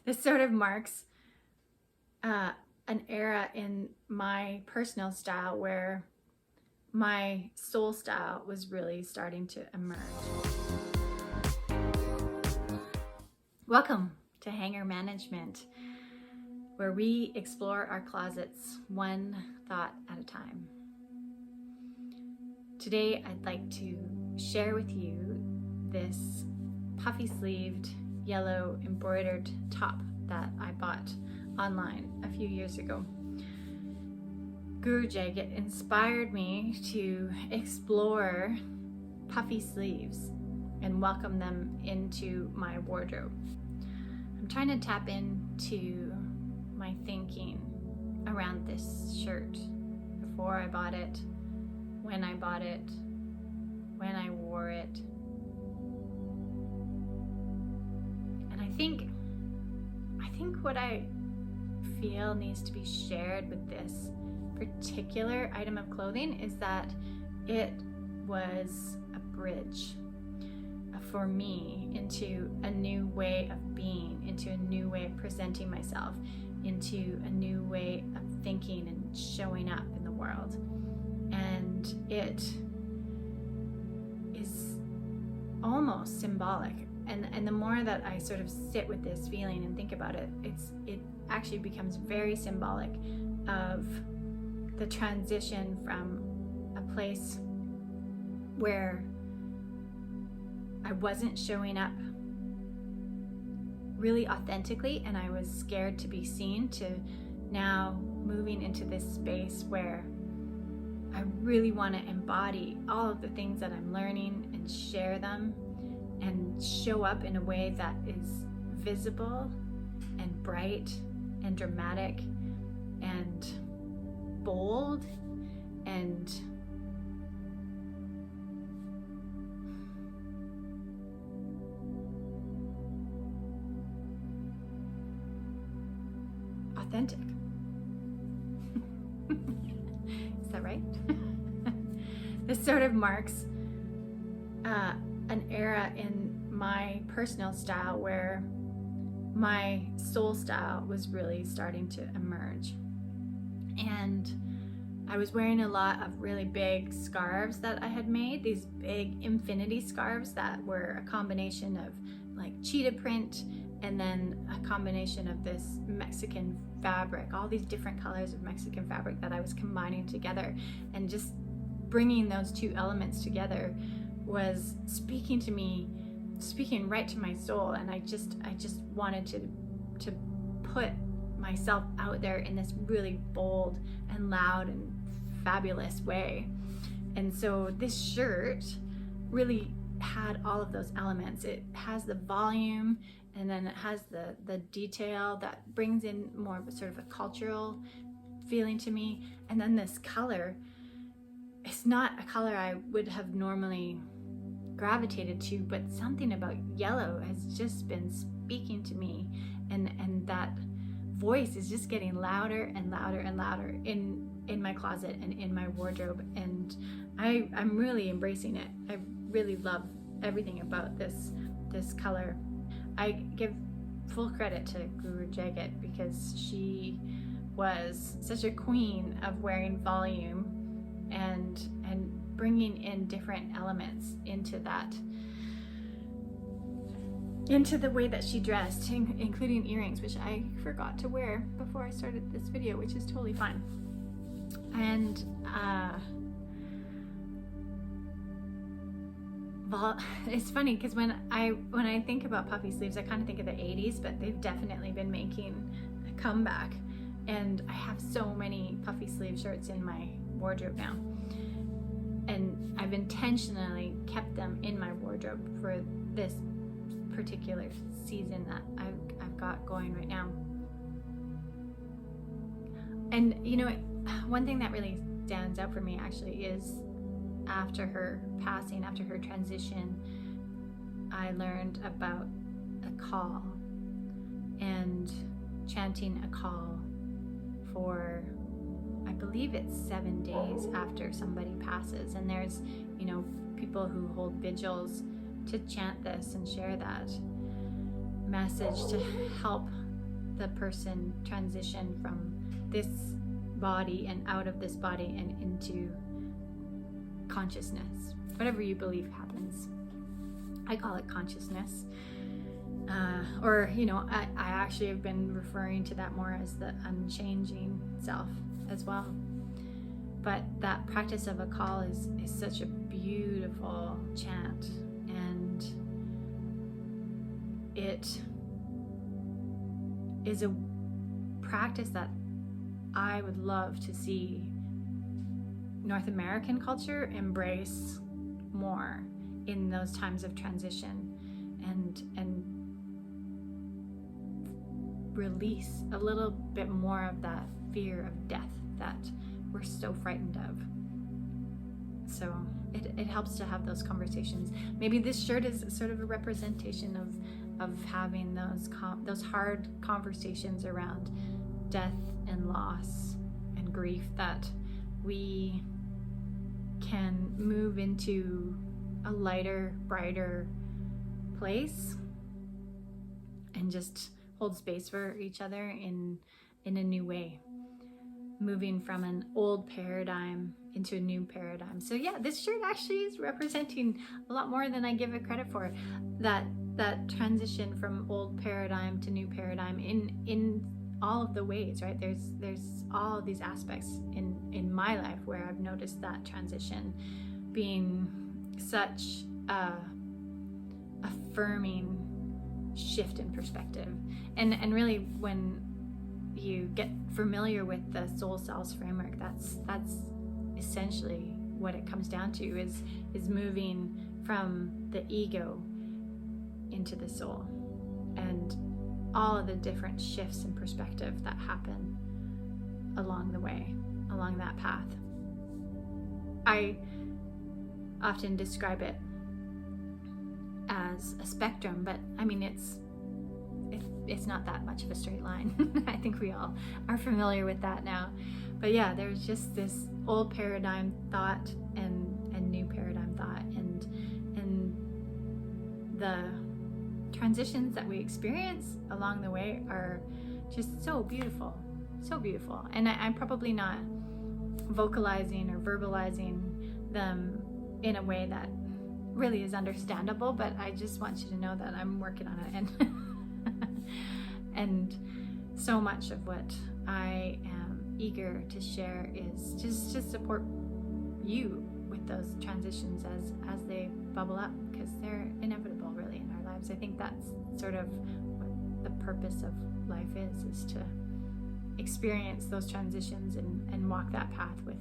This sort of marks an era in my personal style where my soul style was really starting to emerge. Welcome to Hanger Management, where we explore our closets one thought at a time. Today, I'd like to share with you this puffy sleeved yellow embroidered top that I bought online a few years ago. Guru Jagat inspired me to explore puffy sleeves and welcome them into my wardrobe. I'm trying to tap into my thinking around this shirt before I bought it, when I bought it, when I wore it. And I think what I feel needs to be shared with this particular item of clothing is that it was a bridge for me into a new way of being, into a new way of presenting myself, into a new way of thinking and showing up in the world. And it is almost symbolic. And the more that I sort of sit with this feeling and think about it, it actually becomes very symbolic of the transition from a place where I wasn't showing up really authentically and I was scared to be seen, to now moving into this space where I really want to embody all of the things that I'm learning and share them and show up in a way that is visible and bright and dramatic and bold and authentic. Is that right? This sort of marks an era in my personal style where my soul style was really starting to emerge. And I was wearing a lot of really big scarves that I had made, these big infinity scarves that were a combination of like cheetah print and then a combination of this Mexican fabric, all these different colors of Mexican fabric that I was combining together, and just bringing those two elements together was speaking to me, speaking right to my soul. And I just wanted to put myself out there in this really bold and loud and fabulous way. And so this shirt really had all of those elements. It has the volume, and then it has the detail that brings in more of a sort of a cultural feeling to me. And then this color, it's not a color I would have normally gravitated to, but something about yellow has just been speaking to me, and that voice is just getting louder and louder and louder in my closet and in my wardrobe. And I'm really embracing it. I really love everything about this color. I give full credit to Guru Jagat because she was such a queen of wearing volume and bringing in different elements into the way that she dressed, including earrings, which I forgot to wear before I started this video, which is totally fine. And it's funny because when I think about puffy sleeves, I kind of think of the 80s, but they've definitely been making a comeback. And I have so many puffy sleeve shirts in my wardrobe now. And I've intentionally kept them in my wardrobe for this particular season that I've got going right now. And you know, one thing that really stands out for me actually is after her passing, after her transition, I learned about a call and chanting a call for, I believe it's 7 days after somebody passes. And there's, you know, people who hold vigils to chant this and share that message to help the person transition from this body and out of this body and into consciousness. Whatever you believe happens. I call it consciousness. Or, I actually have been referring to that more as the unchanging self as well. But that practice of a call is such a beautiful chant, and it is a practice that I would love to see North American culture embrace more in those times of transition, and release a little bit more of that fear of death that we're so frightened of. So it helps to have those conversations. Maybe this shirt is sort of a representation of having those hard conversations around death and loss and grief, that we can move into a lighter, brighter place and just hold space for each other in a new way, moving from an old paradigm into a new paradigm. So yeah, this shirt actually is representing a lot more than I give it credit for, that transition from old paradigm to new paradigm in all of the ways, right? There's all of these aspects in my life where I've noticed that transition being such a affirming shift in perspective. And really, when you get familiar with the soul cells framework, that's essentially what it comes down to, is moving from the ego into the soul, and all of the different shifts in perspective that happen along the way, along that path. I often describe it as a spectrum, but I mean, it's not that much of a straight line. I think we all are familiar with that now. But yeah, there's just this old paradigm thought and new paradigm thought, and the transitions that we experience along the way are just so beautiful, so beautiful. And I'm probably not vocalizing or verbalizing them in a way that really is understandable, but I just want you to know that I'm working on it, and so much of what I am eager to share is just to support you with those transitions as they bubble up, because they're inevitable really in our lives. I think that's sort of what the purpose of life is to experience those transitions and walk that path with